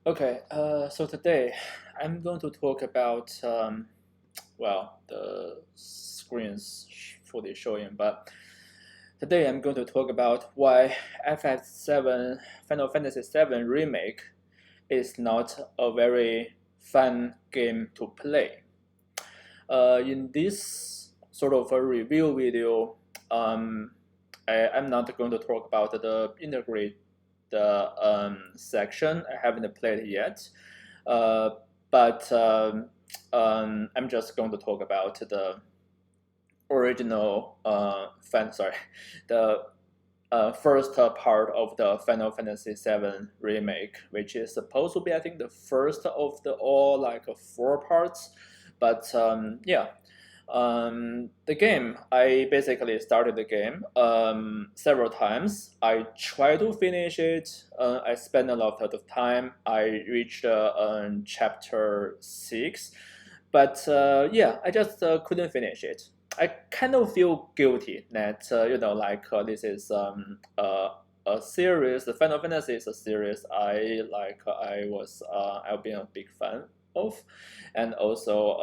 Okay, so today I'm going to talk about the screens fully showing, but today I'm going to talk about why FF7 Final Fantasy VII Remake is not a very fun game to play. In this sort of a review video, I'm not going to talk about the Intergrade section. I haven't played it yet, uh, but I'm just going to talk about the original the first part of the Final Fantasy VII Remake, which is supposed to be, I think, the first of the all like four parts. But yeah, the game, I basically started the game several times. I tried to finish it. I spent a lot of time. I reached chapter 6, but yeah, I just couldn't finish it. I kind of feel guilty that this is a series. The Final Fantasy is a series I've been a big fan of, and also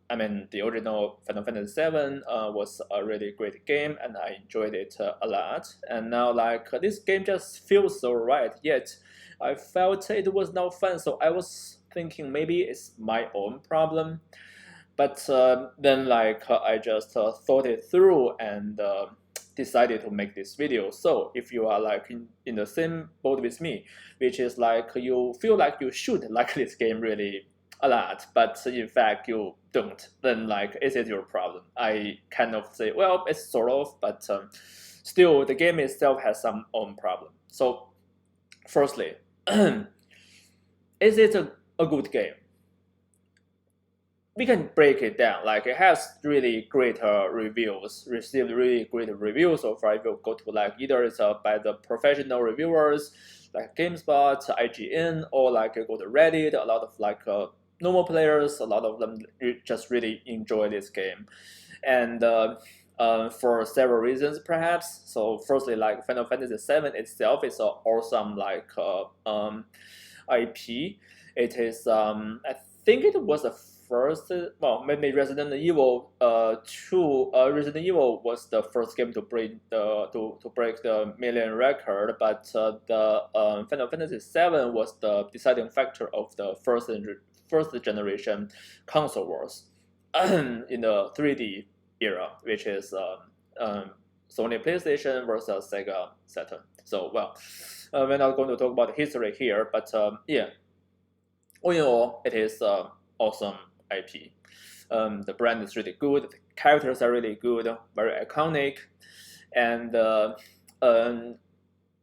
I mean, the original Final Fantasy VII was a really great game, and I enjoyed it a lot. And now, this game just feels so right. Yet, I felt it was not fun. So I was thinking maybe it's my own problem. But then, I just thought it through and decided to make this video. So if you are in the same boat with me, which is you feel like you should like this game really a lot, but in fact you don't, then is it your problem? I kind of say, well, it's sort of, but still the game itself has some own problem. So firstly, is it a good game? We can break it down. Like it has really great reviews, received really great reviews so far. If you go to either it's by the professional reviewers like GameSpot, IGN, or you go to Reddit, a lot of normal players, a lot of them just really enjoy this game, and for several reasons perhaps. So firstly, Final Fantasy VII itself is an awesome IP. It is I think it was the first, well, maybe Resident Evil 2. Resident Evil was the first game to break the million record, but the Final Fantasy VII was the deciding factor of the first generation console wars in the 3D era, which is Sony PlayStation versus Sega Saturn. So, well, we're not going to talk about history here, but yeah, all in all, it is awesome IP. The brand is really good. The characters are really good, very iconic, and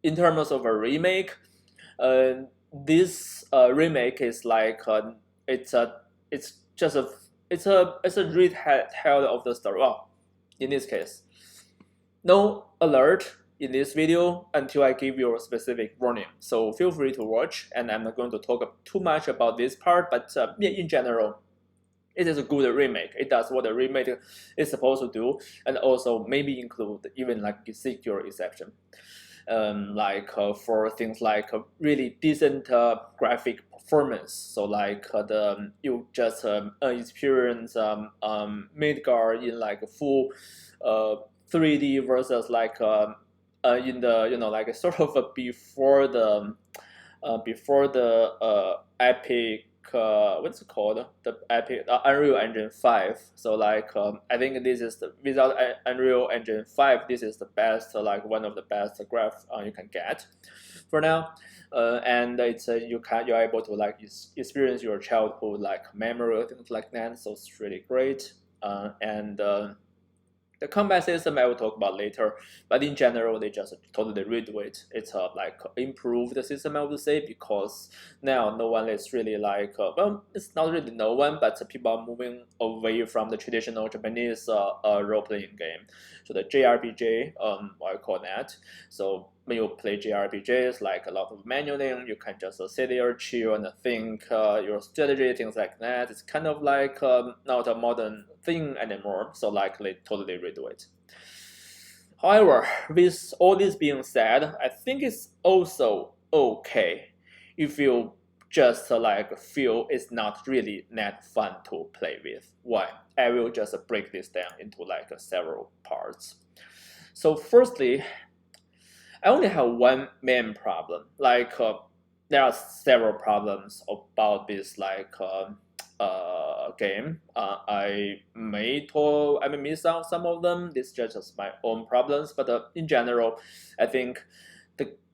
in terms of a remake, this remake is it's just a retell of the story. Well, in this case, no alert in this video until I give you a specific warning. So feel free to watch, and I'm not going to talk too much about this part, but yeah, in general, it is a good remake. It does what a remake is supposed to do, and also maybe include even secure exception. For things like really decent graphic performance. So you just experience Midgar in full 3D versus in the sort of before the epic what's it called, the epic Unreal Engine 5. So I think this is without Unreal Engine 5, this is the best one of the best graph you can get for now. And it's you're able to experience your childhood memory, things like that. So it's really great. And the combat system I will talk about later, but in general they just totally redo it. It's improved system, I would say, because now no one is really well, it's not really no one, but people are moving away from the traditional Japanese role playing game. So the JRPG, I call that. So when you play JRPGs, a lot of manualing, you can just sit there, chill, and think your strategy, things like that. It's kind of not a modern thing anymore. So they totally redo it. However, with all this being said, I think it's also okay if you just like feel it's not really that fun to play with. Why? I will just break this down into like several parts. So firstly, I only have one main problem. Like there are several problems about this like game. I may miss out some of them. This is just my own problems, but in general, I think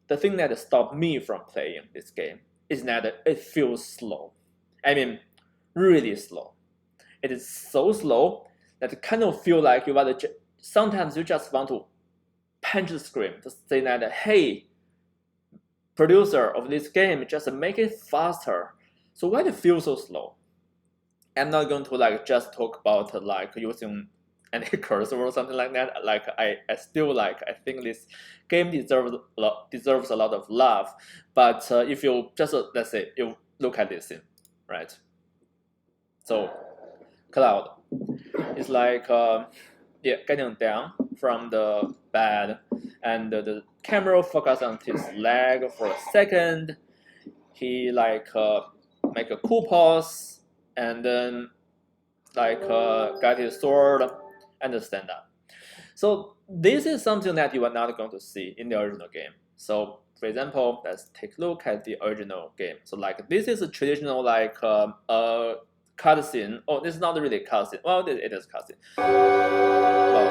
the thing that stopped me from playing this game is that it feels slow. I mean, really slow. It is so slow that it kind of feel like sometimes you just want to punch the screen to say that, hey, producer of this game, just make it faster. So why it feels so slow? I'm not going to like just talk about like using any cursor or something like that. Like I still like, I think this game deserves a lot of love. But if you just let's say you look at this thing, right? So Cloud is like getting down from the bed, and the camera focus on his leg for a second. He like make a cool pose, and then like got his sword and stand up. So this is something that you are not going to see in the original game. So for example, let's take a look at the original game. So like this is a traditional like cutscene. Oh, this is not really cutscene. Well, it is cutscene. Well,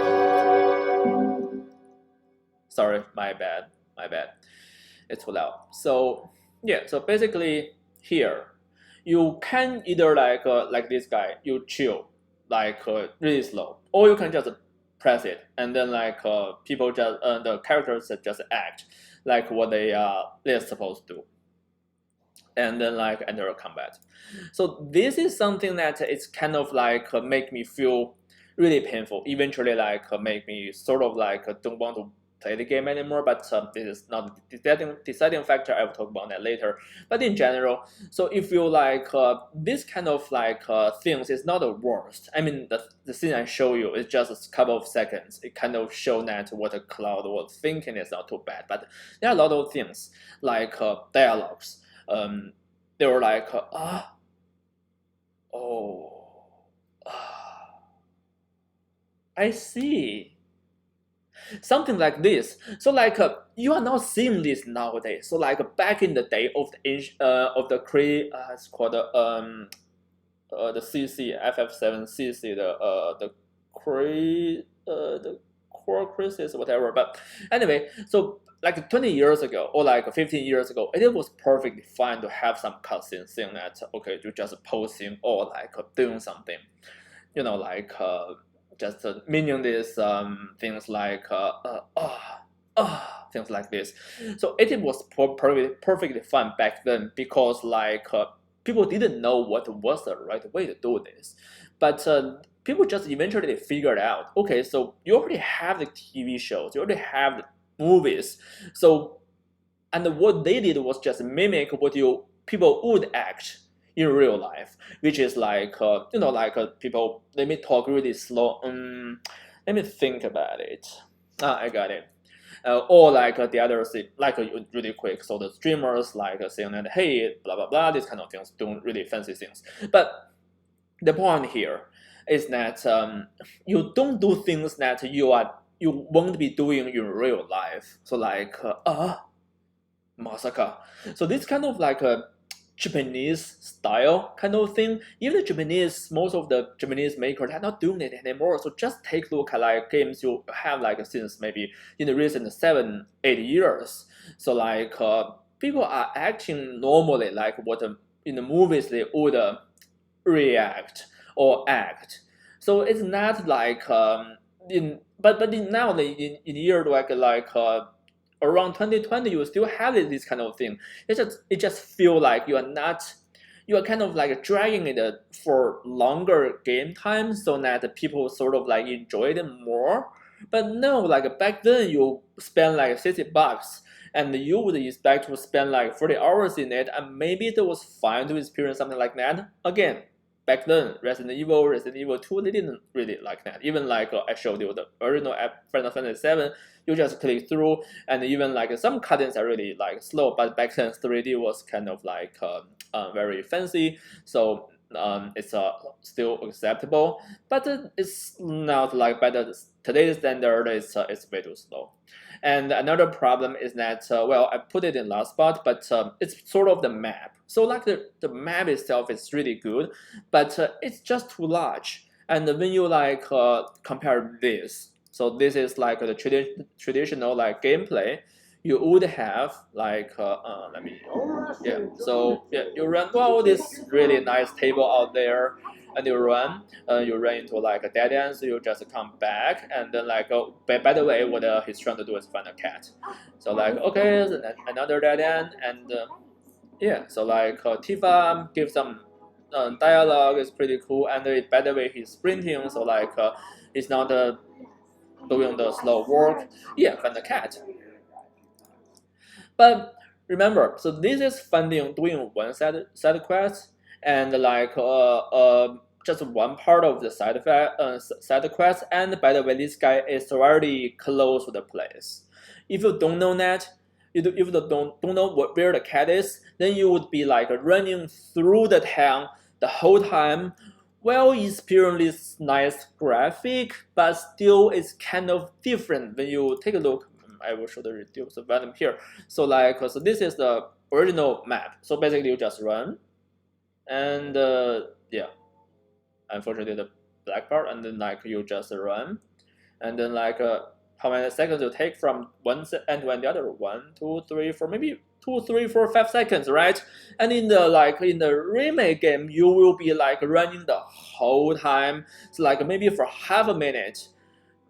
sorry, my bad. It's too loud. So yeah, so basically here, you can either like this guy, you chill, like really slow, or you can just press it, and then like people just the characters just act like what they're supposed to do, and then like enter combat. So this is something that it's kind of like make me feel really painful. Eventually, like make me sort of like don't want to play the game anymore. But this is not the deciding factor. I will talk about that later. But in general, so if you like this kind of like things is not the worst. I mean, the scene I show you is just a couple of seconds. It kind of show that what a Cloud was thinking is not too bad. But there are a lot of things like dialogues. They were like, I see. Something like this. So like you are not seeing this nowadays. So like back in the day of the it's called the CC FF7 CC the core crisis whatever. But anyway, so like 20 years ago or like 15 years ago, it was perfectly fine to have some cutscene saying that okay, you just posting or like doing something, you know, like just meaning this things like things like this. So it was perfectly fine back then because like people didn't know what was the right way to do this, but people just eventually figured out. Okay, so you already have the TV shows, you already have the movies, so and what they did was just mimic what people would act in real life, which is like you know, like people, let me talk really slow. Let me think about it. I got it. Or like the other thing, like really quick. So the streamers like saying that hey, blah blah blah, these kind of things, doing really fancy things. But the point here is that you don't do things that you won't be doing in real life. So like Masaka. So this kind of like a Japanese style kind of thing. Even the Japanese, most of the Japanese makers are not doing it anymore. So just take a look at like games you have like since maybe in the recent 7-8 years. So like people are acting normally like what in the movies they would react or act. So it's not like now in year like around 2020 you still have this kind of thing. It just feel like you are kind of like dragging it for longer game time so that people sort of like enjoy it more. But no, like back then you spend like $60 and you would expect to spend like 40 hours in it, and maybe it was fine to experience something like that. Again, back then, Resident Evil 2, they didn't really like that. Even like I showed you the original Final Fantasy VII, you just click through, and even like some cutscenes are really like slow. But back then 3D was kind of like very fancy, so it's still acceptable. But it's not like by today's standard, it's way too slow. And another problem is that, well, I put it in last spot, but it's sort of the map. So like the map itself is really good, but it's just too large. And when you like compare this, so this is like the traditional like gameplay, you would have like, let me, yeah, so yeah, you run, well, this really nice table out there, and you run into like a dead end, so you just come back, and then like, oh, by the way, what he's trying to do is find a cat. So like, okay, so another dead end, and yeah, so like Tifa gives some dialogue, is pretty cool, and by the way, he's sprinting, so like he's not doing the slow work. Yeah, find the cat. But remember, so this is doing one side quest, and like just one part of the side quest. And by the way, this guy is already close to the place. If you don't know that, if you don't know where the cat is, then you would be like running through the town the whole time. Well, experiencing this nice graphic, but still it's kind of different when you take a look. I will show the reduced volume here. So like, so this is the original map. So basically you just run, and yeah, unfortunately the black part, and then like you just run, and then like how many seconds you take from one end to the other? 1, 2, 3, 4, maybe 2, 3, 4, 5 seconds, right? And in the remake game, you will be like running the whole time. So like maybe for half a minute,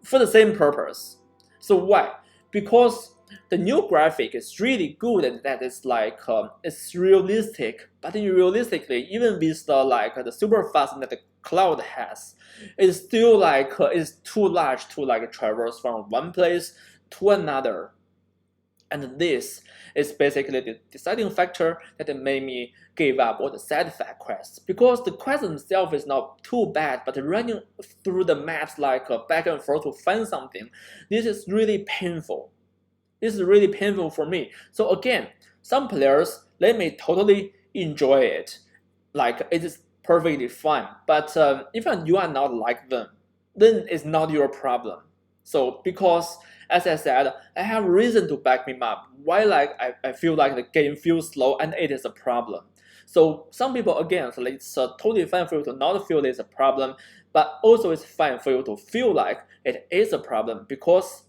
for the same purpose. So why? Because the new graphic is really good, and that is like it's realistic. But realistically, even with the like the super fast that the cloud has, it's still like it's too large to like traverse from one place to another. And this is basically the deciding factor that made me give up all the side quests, because the quest itself is not too bad, but running through the maps like back and forth to find something, this is really painful. This is really painful for me. So again, some players, they may totally enjoy it, like it is perfectly fine. But if you are not like them, then it's not your problem. So because, as I said, I have reason to back me up why like I feel like the game feels slow and it is a problem. So some people, again, so it's totally fine for you to not feel it's a problem, but also it's fine for you to feel like it is a problem because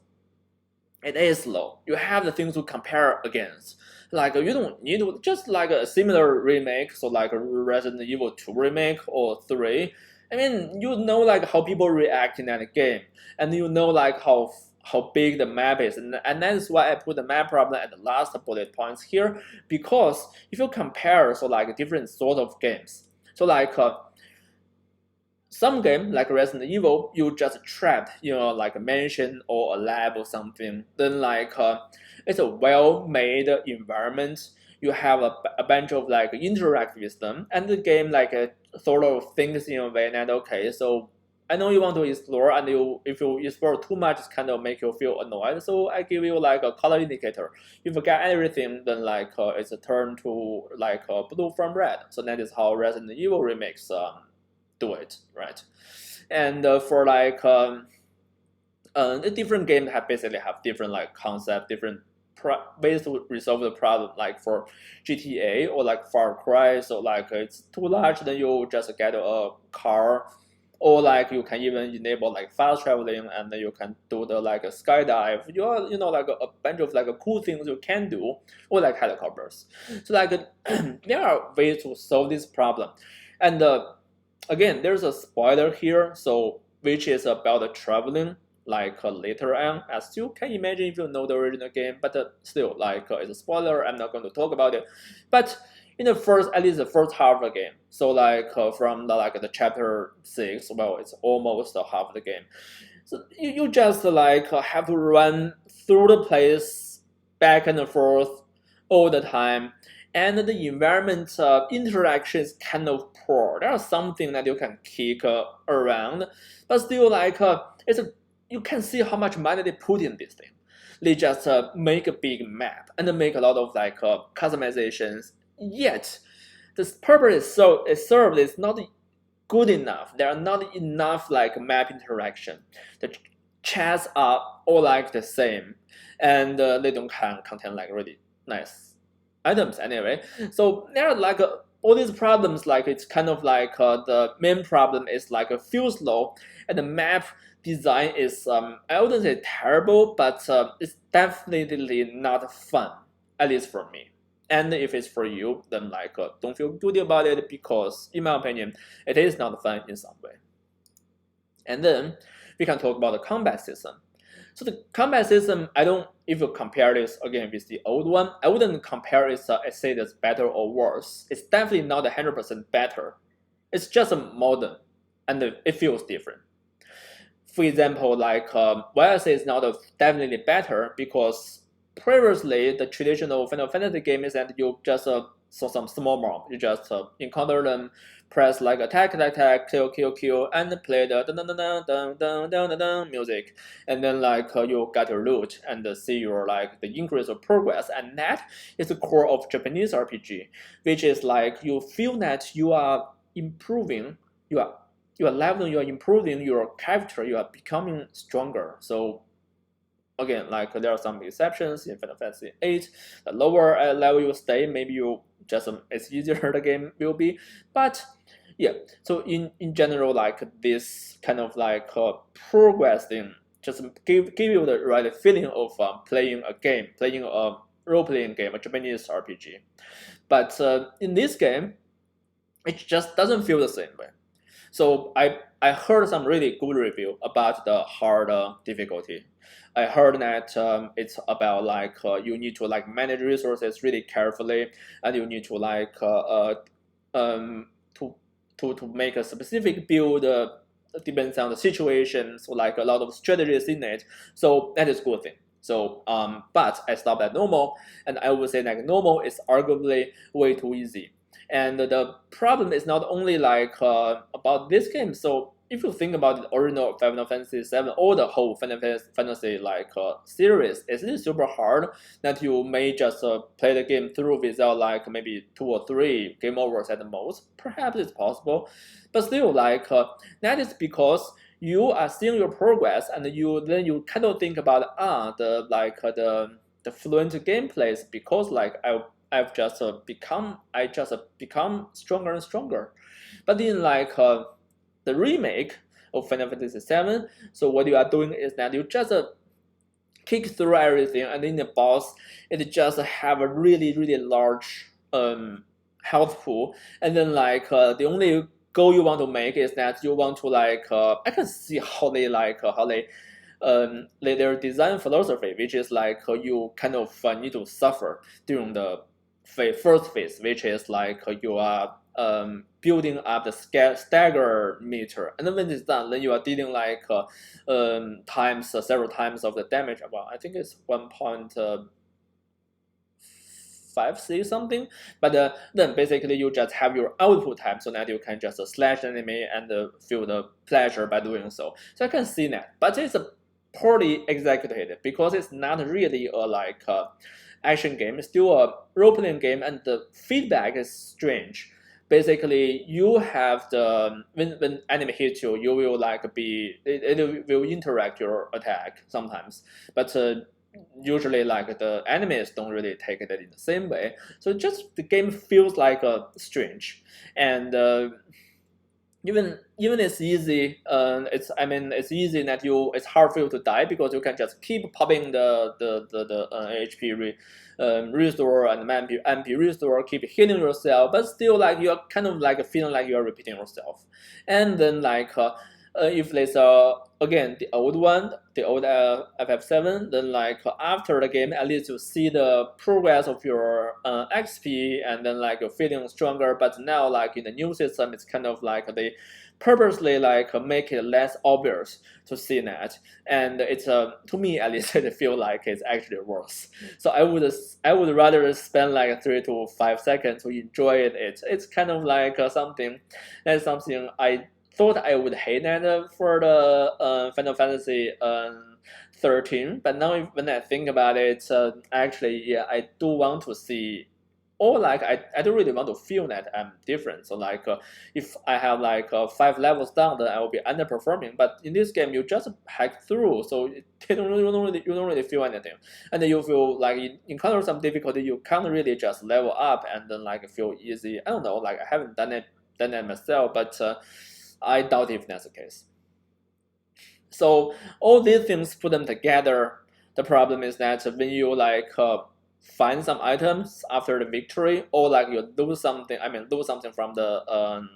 it is slow. You have the things to compare against. Like you don't need to, just like a similar remake, so like Resident Evil 2 remake or 3. I mean, you know like how people react in that game, and you know like how big the map is, and that's why I put the map problem at the last bullet points here, because if you compare so like different sort of games, so like some game like Resident Evil, you just trapped, like a mansion or a lab or something. Then like it's a well-made environment. You have a bunch of like interact with them, and the game like sort of thinks in a way that okay, so I know you want to explore, and if you explore too much, it's kind of make you feel annoyed. So I give you like a color indicator. If you get everything, then like it's a turn to like blue from red. So that is how Resident Evil remakes do it, right? And for like the different games basically have different like concept, different ways to resolve the problem. Like for GTA or like Far Cry, so like it's too large, then you just get a car, or like you can even enable like fast traveling, and then you can do the like a skydive. Like a bunch of like cool things you can do, or like helicopters. So like there are ways to solve this problem, and again, there's a spoiler here, so which is about the traveling, like later on, as you can imagine if you know the original game, but still, like it's a spoiler, I'm not going to talk about it. But in at least the first half of the game, so like from the chapter 6, well, it's almost half of the game. So you just like have to run through the place back and forth all the time. and the environment interaction is kind of poor. There are something that you can kick around, but still you can see how much money they put in this thing. They just make a big map and make a lot of customizations. Yet, the purpose it served is not good enough. There are not enough map interaction. The chats are all the same, and they don't contain really nice items anyway. So there are all these problems. It's kind of the main problem is feel slow, and the map design is I wouldn't say terrible, but it's definitely not fun, at least for me. And if it's for you, then don't feel guilty about it, because in my opinion, it is not fun in some way. And then we can talk about the combat system. So the combat system, if you compare this again with the old one, I wouldn't compare it and say that's better or worse. It's definitely not 100% better. It's just modern, and it feels different. For example, why I say it's not definitely better, because previously the traditional Final Fantasy game is that you just saw some small mob. You just encounter them, press attack, kill, and play the dun music, and then you get your loot and see your the increase of progress, and that is the core of Japanese RPG, which is you feel that you are improving, you are leveling, you are improving your character, you are becoming stronger. So again, there are some exceptions in Final Fantasy VIII. The lower level you stay, maybe you just it's easier the game will be. But yeah, so in general, this kind of progress thing just give you the right feeling of playing a role-playing game, a Japanese RPG. But in this game, it just doesn't feel the same way. So I heard some really good review about the hard difficulty. I heard that it's about you need to manage resources really carefully, and you need to to make a specific build depends on the situation. So a lot of strategies in it. So that is a good thing. So but I stopped at normal, and I would say normal is arguably way too easy. And the problem is not only about this game. So if you think about the original Final Fantasy VII or the whole Final Fantasy series, it's really super hard that you may just play the game through without maybe 2 or 3 game overs at the most. Perhaps it's possible, but still that is because you are seeing your progress, and you kind of think about the fluent gameplays, because I've just become stronger and stronger. But in the remake of Final Fantasy VII, so what you are doing is that you just kick through everything, and in the boss, it just have a really large health pool, and then the only goal you want to make is that you want to I can see how they their design philosophy, which is you kind of need to suffer during the first phase, which is you are building up the stagger meter, and then when it's done, then you are dealing several times of the damage. Well, I think it's 1.56 something, but then basically you just have your output time, so that you can just slash the enemy and feel the pleasure by doing so. So I can see that, but it's poorly executed, because it's not really a action game. It's still a role-playing game, and the feedback is strange. Basically, you have when enemy hits you, you will it will interact your attack sometimes, but usually the enemies don't really take it in the same way. So just the game feels strange, and even it's easy. It's easy that it's hard for you to die, because you can just keep popping the HP restore and MP restore, keep healing yourself, but still you're kind of feeling you are repeating yourself. And then if there's again the old one, the old FF7, then like after the game, at least you see the progress of your XP, and then like you're feeling stronger. But now like in the new system, it's kind of like they purposely like make it less obvious to see that, and it's to me at least I feel like it's actually worse. So I would rather spend like 3 to 5 seconds to enjoy it. It's kind of like something I thought I would hate that for the Final Fantasy 13, but now when I think about it, actually, yeah, I do want to see, or like I don't really want to feel that I'm different. So like if I have like 5 levels down, then I will be underperforming. But in this game, you just hack through, so you don't really feel anything, and then you feel like you encounter some difficulty, you can't really just level up and then like feel easy. I don't know, like I haven't done that myself, but I doubt if that's the case. So all these things put them together. The problem is that when you like find some items after the victory, or like you lose something, lose something from the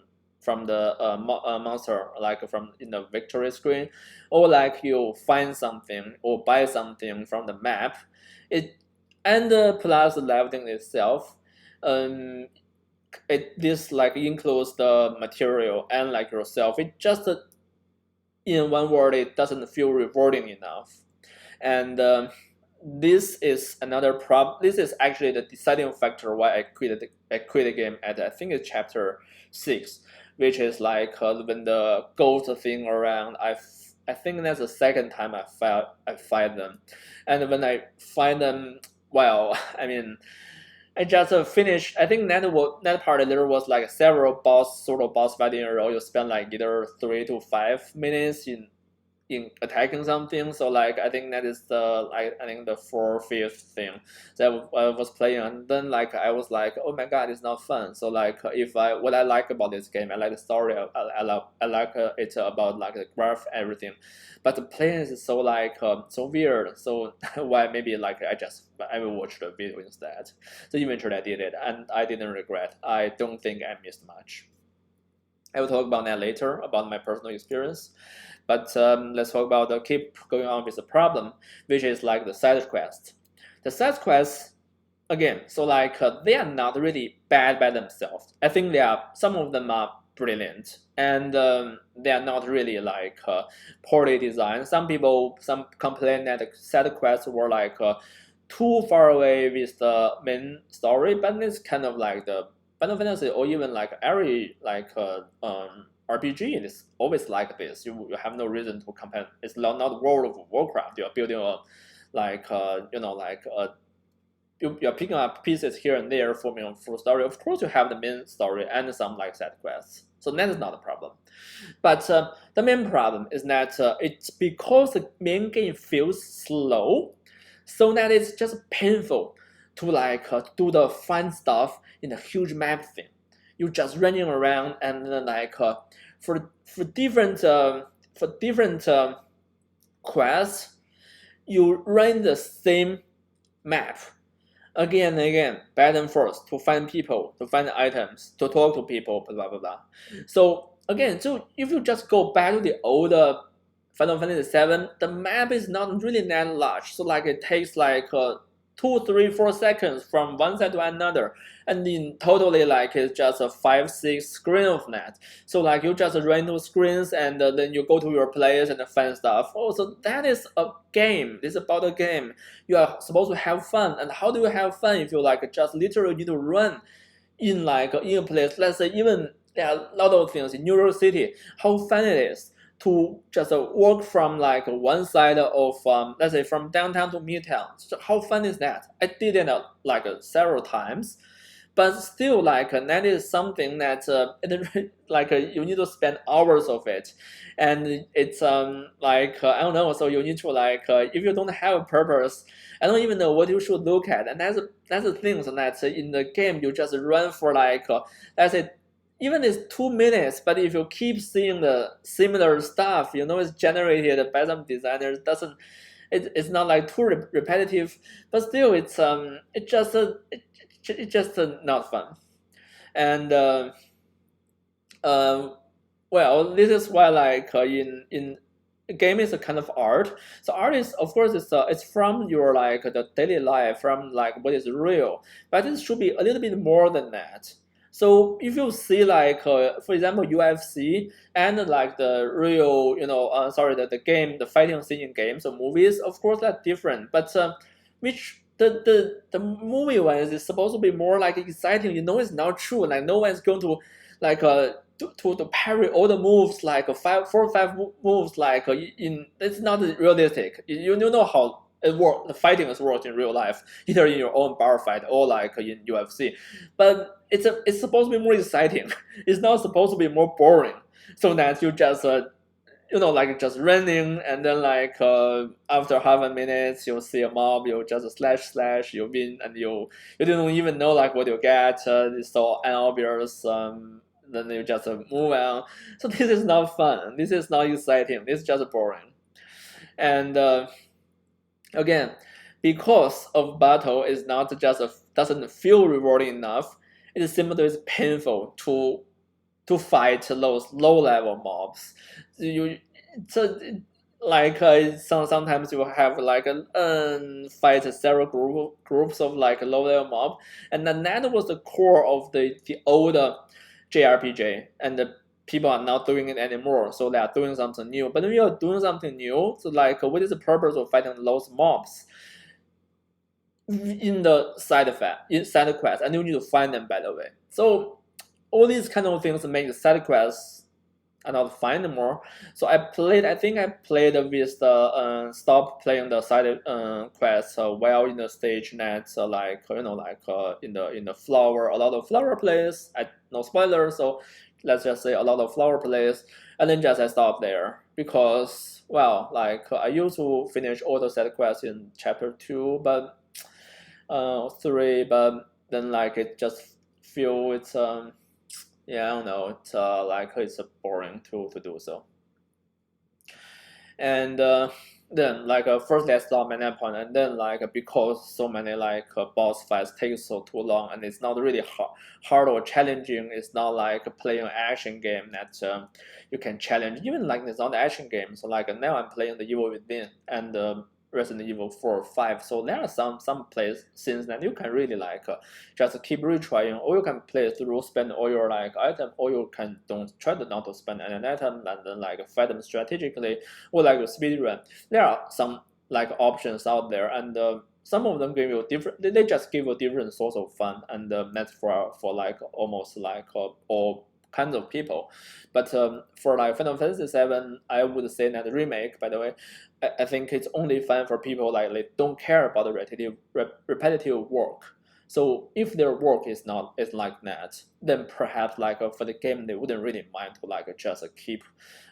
monster, like from in the victory screen, or like you find something or buy something from the map, it and plus the leveling itself, this like includes the material and like yourself. It just in one word, it doesn't feel rewarding enough, and this is another problem. This is actually the deciding factor why I quit the game at, I think it's chapter 6, which is like when the ghost thing around. I think that's the second time I fight them, and when I find them, well, I just finished. I think that part there was like several sort of boss fight in a row. You spend like either 3 to 5 minutes in attacking something. So like I think that is I think the 4th, 5th thing that I was playing, and then like I was like, oh my god, it's not fun. So like what I like about this game, I like the story. I like it about like the graph, everything, but the playing is so like so weird. So why maybe like I will watch the video instead. So eventually I did it, and I didn't regret. I don't think I missed much. I will talk about that later about my personal experience. But let's talk about keep going on with the problem, which is like the side quest. The side quests, again, so like they are not really bad by themselves. I think some of them are brilliant, and they are not really like poorly designed. Some complain that the side quests were like too far away with the main story, but it's kind of like the Final Fantasy, or even like every like RPG is always like this. You have no reason to compare. It's not World of Warcraft. You're building a you're picking up pieces here and there, forming a full story. Of course, you have the main story and some like side quests. So that is not a problem. But the main problem is that it's because the main game feels slow, so that it's just painful to like do the fun stuff in a huge map thing. You're just running around, and then like for different quests, you run the same map again and again, back and forth, to find people, to find items, to talk to people, blah blah blah. So again, so if you just go back to the older Final Fantasy VII, the map is not really that large. So like it takes like 2, 3, 4 seconds from one side to another, and in totally like it's just a 5, 6 screen of that. So like you just run those screens, and then you go to your place and find stuff. Oh, so that is a game. This is about a game. You are supposed to have fun, and how do you have fun if you like just literally need to run in like in a place? Let's say even there are a lot of things in New York City. How fun it is to just walk from like one side of let's say from downtown to midtown. So how fun is that? I did it like several times, but still like that is something that like you need to spend hours of it, and it's like I don't know. So you need to like if you don't have a purpose, I don't even know what you should look at, and that's the thing. So that in the game you just run for like let's say even it's 2 minutes, but if you keep seeing the similar stuff, it's generated by some designers, it's not like too repetitive, but still it's just not fun. And well, this is why like in game is a kind of art. So art is of course it's from your like the daily life, from like what is real, but it should be a little bit more than that. So if you see like for example UFC and like the real sorry the game the fighting scene in games or movies, of course that's different. But which the movie one is supposed to be more like exciting. You know it's not true. Like no one's going to like to parry all the moves like four or five moves like in it's not realistic. You know how it work the fighting is worked in real life, either in your own bar fight or like in UFC. But it's supposed to be more exciting. It's not supposed to be more boring. So that you just like just running and then like after half a minute you'll see a mob, you just slash, you win, and you don't even know like what you get. It's so unobvious. Then you just move on. So this is not fun. This is not exciting. This is just boring. And again, because of battle is not just doesn't feel rewarding enough. It simply is painful to fight those low level mobs. You so like sometimes you have like fight several groups of like low level mob, and then that was the core of the older JRPG, and the people are not doing it anymore, so they are doing something new. But when you are doing something new, so like what is the purpose of fighting those mobs in the side quest, and you need to find them, by the way. So all these kind of things make the side quests are not fun anymore. So I think I played with the stop playing the side quests while in the stage net, like in the flower, a lot of flower plays. No spoilers, so let's just say a lot of flower plays, and then just I stopped there because well, like I used to finish all the side quests in chapter 2, but 3, but then like it just feel it's yeah, I don't know, it's like it's boring to do so. And then like firstly I stopped my point, and then like because so many like boss fights take so too long, and it's not really hard or challenging. It's not like playing an action game that you can challenge. Even like it's not an action game. So like now I'm playing the Evil Within and Resident Evil 4 or 5. So there are some plays since that you can really like just keep retrying, or you can play through, spend all your like item, or you can don't try to not to spend any item and then like fight them strategically, or like speed run. There are some like options out there, and some of them give you different. They just give you different source of fun, and that's for like almost like all kinds of people. But for like Final Fantasy VII, I would say that the remake, by the way, I think it's only fun for people like they don't care about the repetitive work. So if their work is like that, then perhaps like for the game they wouldn't really mind to like just keep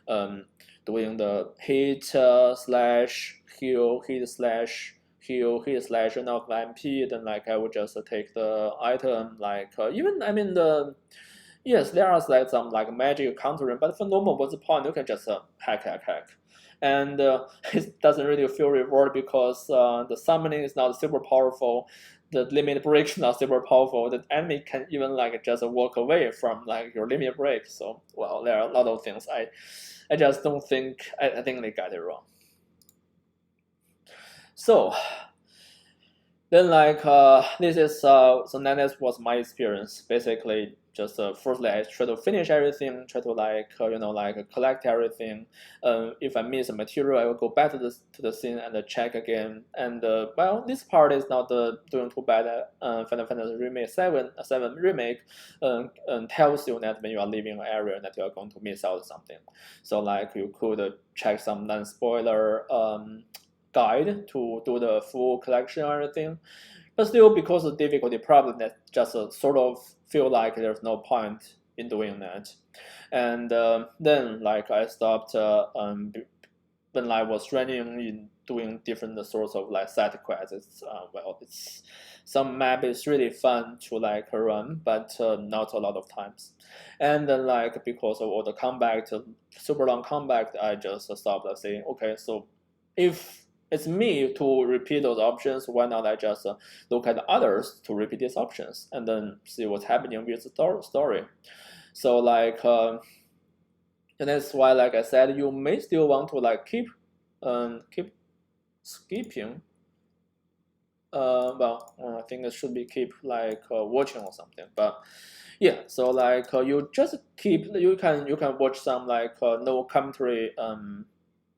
doing the hit slash heal, hit slash heal, hit slash of MP. Then like I would just take the item like even I mean the. Yes, there are like some like magic countering, but for normal what's the point? You can just hack. And it doesn't really feel reward because the summoning is not super powerful, the limit break is not super powerful, the enemy can even like just walk away from like your limit break. So well, there are a lot of things I just don't think I think they got it wrong. So then like this is so that was my experience. Basically just firstly I try to finish everything, try to like like collect everything. If I miss a material I will go back to the scene and check again. And well, this part is not doing too bad. Final Fantasy Remake 7 Remake tells you that when you are leaving an area that you are going to miss out something. So like you could check some non-spoiler guide to do the full collection or anything. But still, because of the difficulty problem, that just sort of feel like there's no point in doing that. And then like I stopped when I was running in doing different sorts of like side quests. Well, it's some map is really fun to like run, but not a lot of times. And then like because of all the combat, super long combat, I just stopped saying, okay, so if it's me to repeat those options, why not I just look at others to repeat these options and then see what's happening with the story. So like and that's why, like I said, you may still want to like keep skipping. I think it should be keep like watching or something. But yeah, so like you just you can watch some like no commentary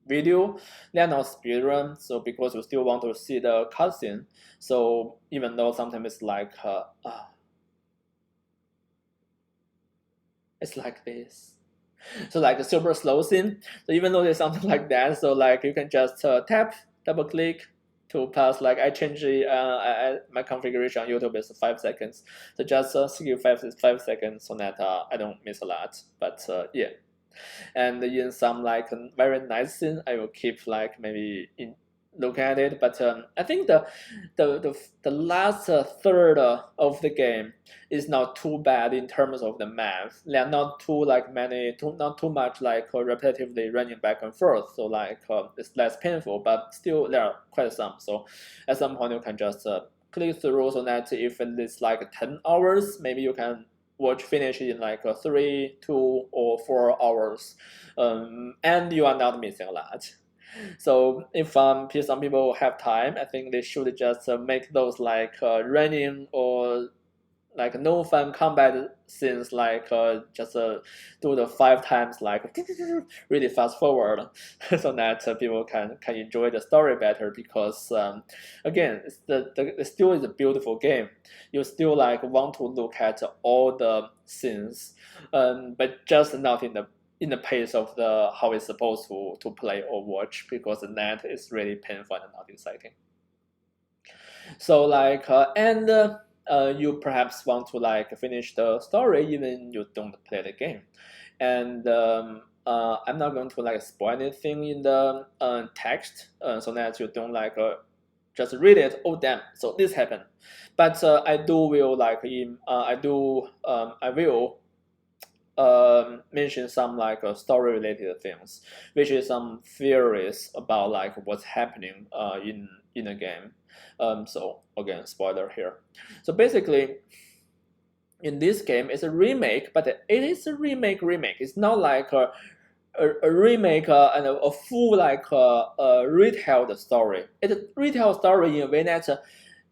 video. They're not speedrun, so because you still want to see the cutscene. So even though sometimes it's like this. So like a super slow scene. So even though there's something like that, so like you can just double click to pass. Like I change my configuration on YouTube is 5 seconds. So just skip 5 seconds so that I don't miss a lot. But yeah, and in some like very nice scene, I will keep like maybe in look at it. But I think the last third of the game is not too bad in terms of the math. They are not too like not too much like repetitively running back and forth. So like it's less painful, but still there are quite some. So at some point you can just click through so that if it is like 10 hours, maybe you can finish in like 3, 2, or 4 hours, and you are not missing a lot. So if some people have time, I think they should just make those like running or like no fun combat scenes, like just do the 5 times like really fast forward, so that people can enjoy the story better. Because again, it still is a beautiful game. You still like want to look at all the scenes, but just not in the pace of the how it's supposed to play or watch, because that is really painful and not exciting. So like you perhaps want to like finish the story even you don't play the game, and I'm not going to like spoil anything in the text, so that you don't like just read it. Oh damn! So this happened, but I will mention some like story related things, which is some theories about like what's happening in the game. So again, spoiler here. So basically, in this game, it's a remake, but it is a remake. It's not like a remake and a full like retailed story. It's a retail story in a way that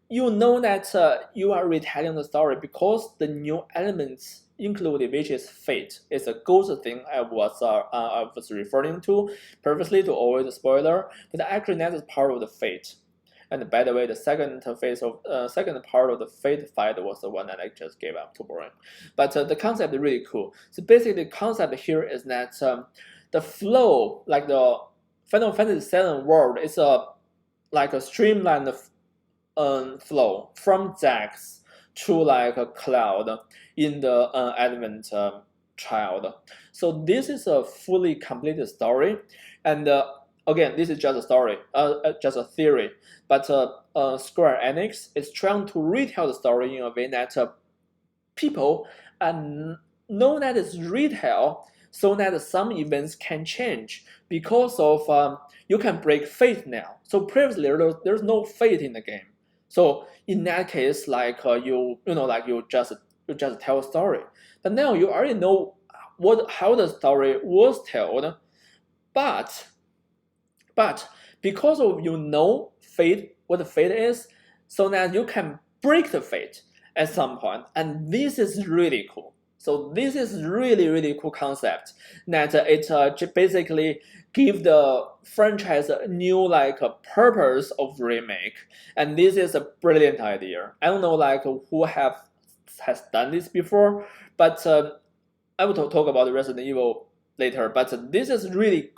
you know that you are retelling the story because the new elements included, which is fate. It's a ghost thing I was referring to previously to avoid the spoiler, but actually that is part of the fate. And by the way, the second part of the fate fight was the one that I just gave up, too boring. But the concept is really cool. So basically, the concept here is that the flow, like the Final Fantasy VII world, is like a streamlined flow from Zax to like a cloud in the Advent child. So this is a fully completed story, and again, this is just a story, just a theory. But Square Enix is trying to retell the story in a way that people know that it's retail, so that some events can change because of you can break fate now. So previously there's no fate in the game. So in that case, like you just tell a story, but now you already know how the story was told, but because of fate, what the fate is, so that you can break the fate at some point, and this is really cool. So this is really cool concept that it basically give the franchise a new like purpose of remake, and this is a brilliant idea. I don't know like who has done this before, but I will talk about the Resident Evil later. But this is really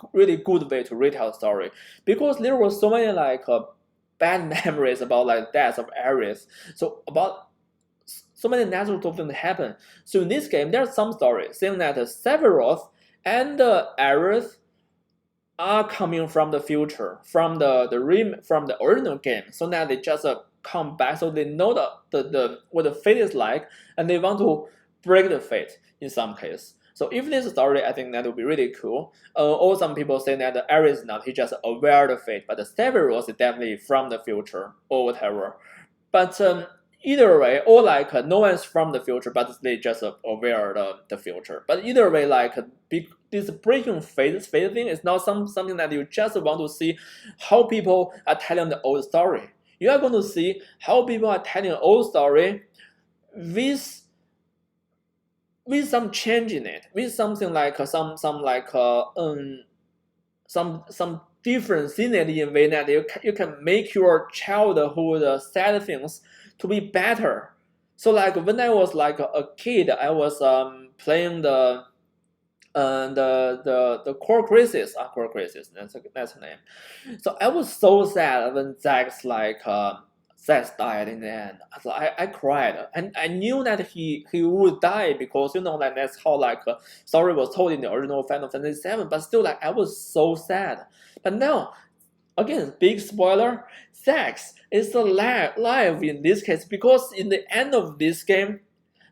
good way to retell a story, because there were so many like bad memories about like deaths of Ares. So about so many natural things happen. So in this game, there's some stories saying that Sephiroth and Aerith are coming from the future, from the original game, so that they just come back, so they know the what the fate is like, and they want to break the fate in some case. So if this story, I think that would be really cool. Or some people say that Ares is not, he just aware of the fate, but the Sephiroth is definitely from the future or whatever. But either way, or like no one's from the future, but they just aware the future. But either way, like this breaking phase thing is not something that you just want to see how people are telling the old story. You are going to see how people are telling an old story with some change in it, with something like some difference in it in a way that you can make your childhood sad things to be better. So like when I was like a kid, I was playing the core crisis, core crisis. That's the name. So I was so sad when Zax died in the end. So I cried, and I knew that he would die because like that's how like story was told in the original Final Fantasy VII. But still, like I was so sad. But now, again, big spoiler: Zax is alive in this case because in the end of this game,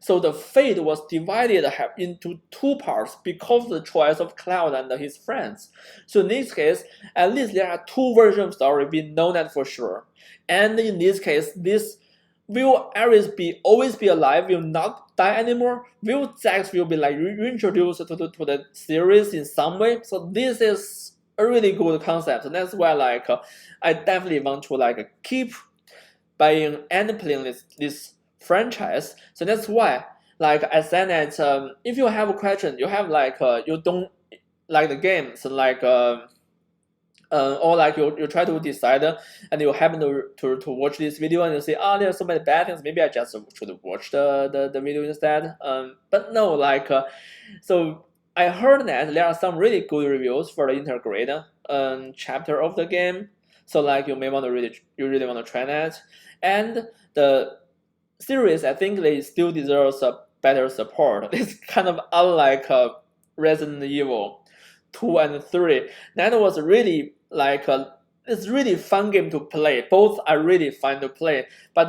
so the fate was divided into two parts because of the choice of Cloud and his friends. So in this case, at least there are two versions of story, we know that for sure. And in this case, this will Ares always be alive, will not die anymore? Will Zax will be like reintroduced to the series in some way? So this is a really good concept. And that's why like I definitely want to like keep buying and playing this franchise. So that's why, like I said that if you have a question, you have like you don't like the game, so like or like you try to decide and you happen to watch this video and you say, oh, there's so many bad things, maybe I just should watch the video instead. But no, like so I heard that there are some really good reviews for the Intergrade chapter of the game. So like you may want to really want to try that. And the series, I think they still deserves a better support. It's kind of unlike Resident Evil 2 and 3. That was really like it's really fun game to play. Both are really fun to play, but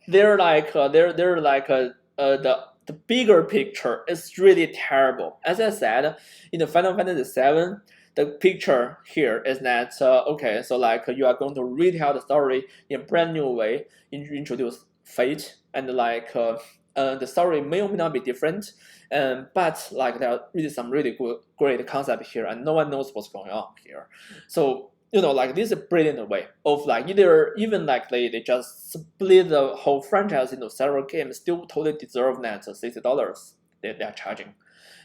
they're like the bigger picture is really terrible. As I said, in the Final Fantasy VII, the picture here is that okay, so like you are going to retell the story in a brand new way, introduce fate, and like the story may or may not be different, but like there are really some really great concept here, and no one knows what's going on here. So like this is a brilliant way of like even like they just split the whole franchise into several games, still totally deserve that $60 they are charging.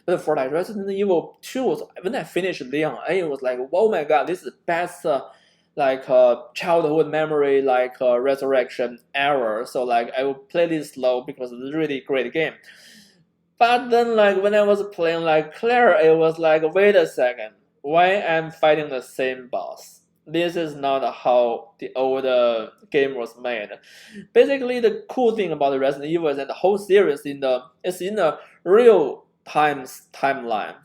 But for like Resident Evil 2, when I finished Leon, I was like, oh my god, this is the best childhood memory resurrection ever. So like I will play this slow because it's a really great game. But then like when I was playing like Claire, it was like, wait a second, why I'm fighting the same boss? This is not how the old game was made. Basically, the cool thing about the Resident Evil is that the whole series is in a real timeline,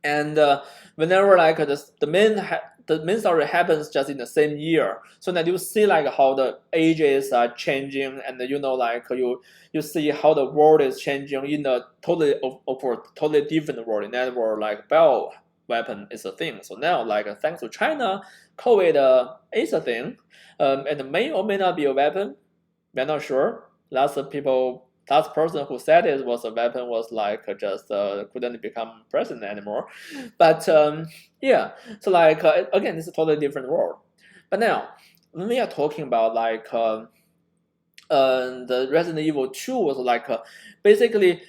and whenever like the main story happens just in the same year, so that you see like how the ages are changing, and like you see how the world is changing in a totally different world. In that world, like bio weapon is a thing. So now, like thanks to China, COVID is a thing, and may or may not be a weapon. We're not sure. Last person who said it was a weapon was like just couldn't become president anymore. But yeah, so like again, it's a totally different world. But now, when we are talking about like the Resident Evil 2 was like basically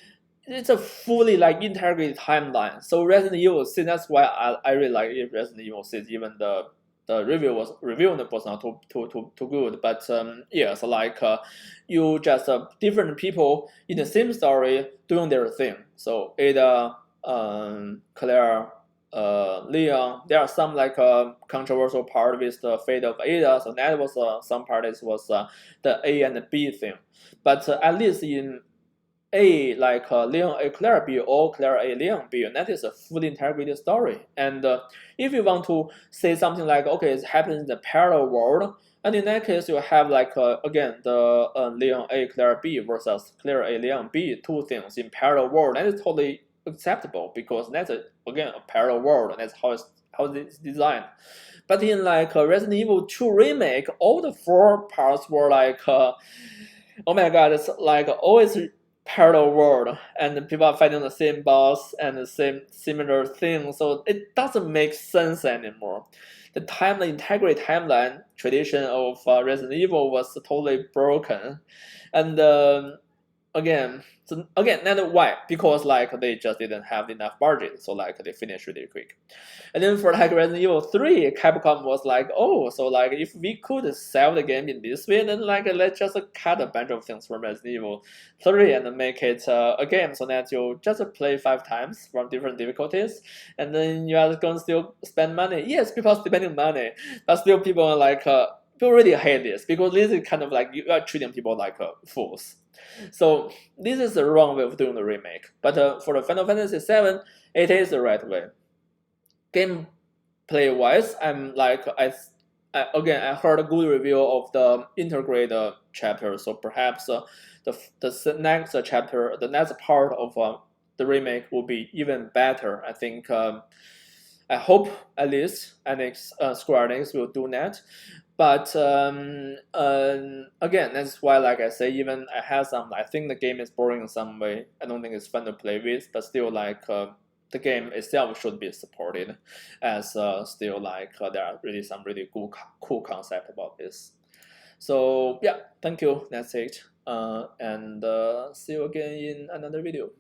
it's a fully like integrated timeline. So Resident Evil 6, that's why I really like Resident Evil 6, even the review was not too good, but yeah, so like you just different people in the same story doing their thing. So Ada, Claire, Leon, there are some like controversial part with the fate of Ada. So that was some parts was the A and the B thing, but at least in A, like Leon A, Claire B, or Claire A, Leon B, and that is a fully integrated story. And if you want to say something like, okay, it happens in the parallel world, and in that case, you have like, again, the Leon A, Claire B versus Claire A, Leon B, two things in parallel world. That is totally acceptable because that's, again, a parallel world, and that's how it's designed. But in like Resident Evil 2 Remake, all the four parts were like, oh my god, it's like always parallel world, and people are fighting the same boss and the same similar thing, so it doesn't make sense anymore. The integrate timeline tradition of Resident Evil was totally broken, and again, not why, because like they just didn't have enough budget, so like they finished really quick. And then for like Resident Evil 3, Capcom was like, oh, so like if we could sell the game in this way, then like let's just cut a bunch of things from Resident Evil 3 and make it a game so that you just play 5 times from different difficulties, and then you are going to still spend money. Yes, people are spending money, but still people are like, people really hate this because this is kind of like you are treating people like fools. So this is the wrong way of doing the remake. But for the Final Fantasy VII, it is the right way. Gameplay wise, I'm like I heard a good review of the Intergrade chapter, so perhaps the next chapter, the next part of the remake will be even better. I think I hope at least Square Enix will do that. But again, that's why, like I say, even I think the game is boring in some way. I don't think it's fun to play with, but still, like the game itself should be supported, as still like there are really some really cool concept about this. So yeah, thank you. That's it. And see you again in another video.